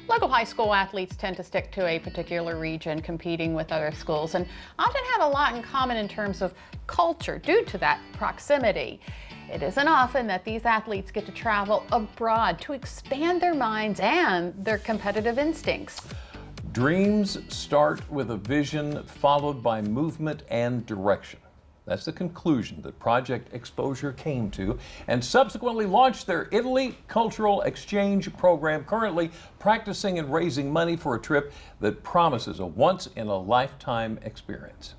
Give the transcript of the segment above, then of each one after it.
Local high school athletes tend to stick to a particular region, competing with other schools, and often have a lot in common in terms of culture due to that proximity. It isn't often that these athletes get to travel abroad to expand their minds and their competitive instincts. Dreams start with a vision followed by movement and direction. That's the conclusion that Project Xposure came to, and subsequently launched their Italy Cultural Exchange program, currently practicing and raising money for a trip that promises a once-in-a-lifetime experience.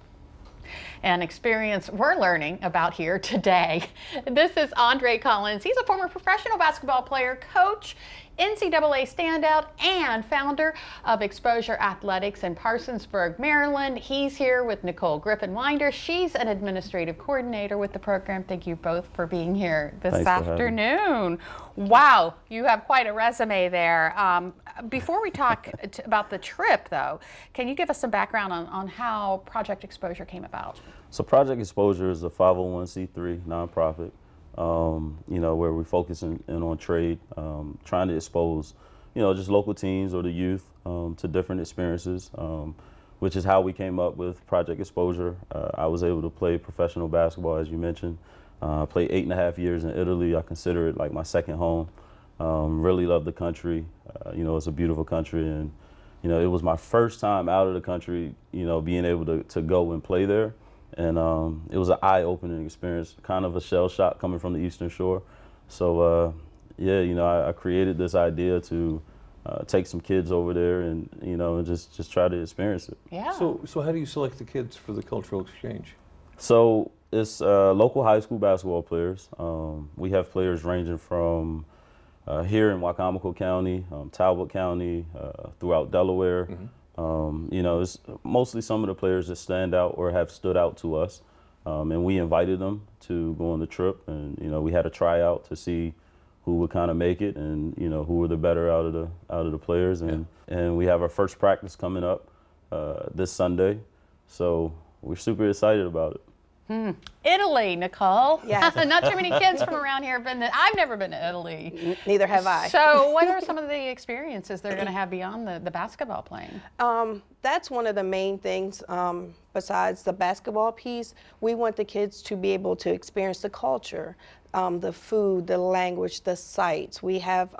An experience we're learning about here today. This is Andre Collins. He's a former professional basketball player, coach, NCAA standout, and founder of Xposure Athletics in Parsonsburg, Maryland. He's here with Nicole Griffin-Winder. She's an administrative coordinator with the program. Thank you both for being here this afternoon. Wow, you have quite a resume there. Before we talk about the trip, though, can you give us some background on how Project Xposure came about? So Project Xposure is a 501c3 nonprofit. Where we focus in on trade, trying to expose, just local teens or the youth to different experiences, which is how we came up with Project Xposure. I was able to play professional basketball, as you mentioned. I played 8.5 years in Italy. I consider it like my second home. Really love the country. It's a beautiful country, and it was my first time out of the country. Being able to go and play there. And it was an eye-opening experience, kind of a shell shock coming from the Eastern Shore. So, I created this idea to take some kids over there and, and just try to experience it. Yeah. So how do you select the kids for the cultural exchange? So it's local high school basketball players. We have players ranging from here in Wacomico County, Talbot County, throughout Delaware. Mm-hmm. It's mostly some of the players that stand out or have stood out to us, and we invited them to go on the trip, and we had a tryout to see who would kind of make it, and who were the better out of the players, and we have our first practice coming up this Sunday, so we're super excited about it. Italy, Nicole. Yes. Not too many kids from around here have been there. I've never been to Italy. Neither have I. So what are some of the experiences they're going to have beyond the basketball playing? That's one of the main things. Besides the basketball piece, we want the kids to be able to experience the culture, the food, the language, the sights. We have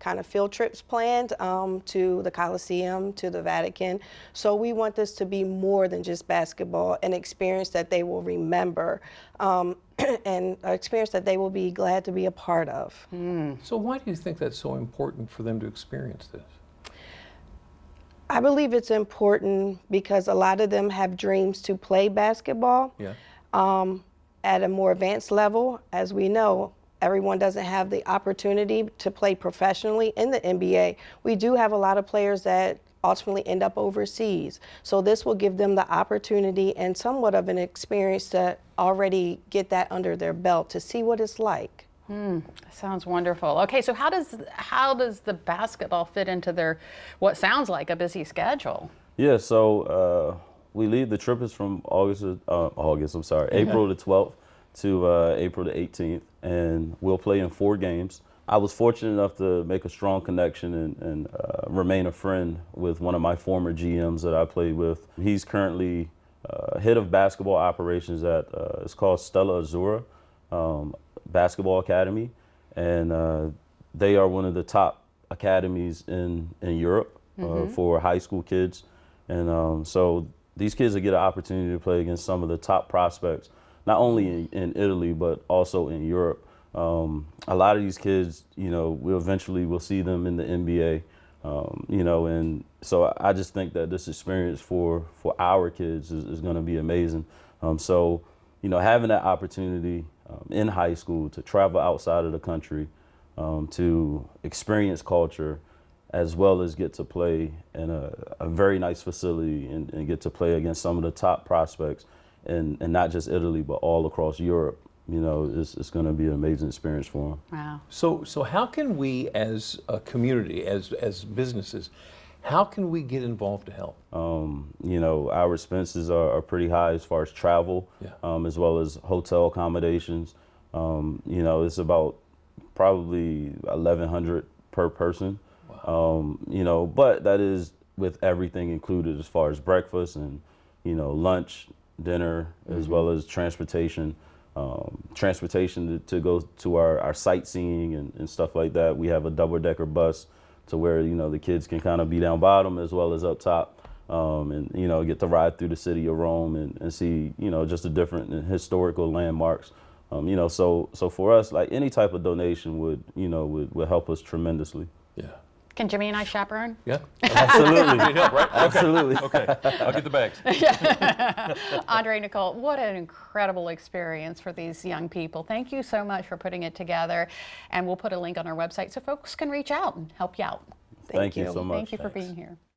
kind of field trips planned to the Coliseum, to the Vatican. So we want this to be more than just basketball, an experience that they will remember, and an experience that they will be glad to be a part of. So why do you think that's so important for them to experience this? I believe it's important because a lot of them have dreams to play basketball at a more advanced level. As we know, everyone doesn't have the opportunity to play professionally in the NBA. We do have a lot of players that ultimately end up overseas. So this will give them the opportunity and somewhat of an experience to already get that under their belt to see what it's like. Sounds wonderful. Okay, so how does the basketball fit into their what sounds like a busy schedule? Yeah, so we leave. The trip is from April the 12th to April the 18th, and we'll play in 4 games. I was fortunate enough to make a strong connection and remain a friend with one of my former GMs that I played with. He's currently head of basketball operations at, it's called Stella Azzurra Basketball Academy, and they are one of the top academies in Europe for high school kids. And so these kids will get an opportunity to play against some of the top prospects, not only in Italy, but also in Europe. A lot of these kids, we'll eventually see them in the NBA, and so I just think that this experience for our kids is going to be amazing. So, having that opportunity in high school to travel outside of the country, to experience culture, as well as get to play in a very nice facility and get to play against some of the top prospects, and not just Italy, but all across Europe. It's going to be an amazing experience for them. Wow. So how can we, as a community, as businesses, how can we get involved to help? Our expenses are pretty high as far as travel, as well as hotel accommodations. It's about probably $1,100 per person. You know, but that is with everything included as far as breakfast and, you know, lunch, dinner, as well as transportation. Transportation to go to our sightseeing and stuff like that. We have a double-decker bus to where, you know, the kids can kind of be down bottom as well as up top, and, you know, get to ride through the city of Rome and see, you know, just the different historical landmarks. You know, so for us, like any type of donation would, you know, would help us tremendously. Yeah. Can Jimmy and I chaperone? Yeah. Absolutely. Yeah, right? Okay. Absolutely. Okay. I'll get the bags. Andre, Nicole, what an incredible experience for these young people. Thank you so much for putting it together. And we'll put a link on our website so folks can reach out and help you out. Thank you so much. Thank you for being here.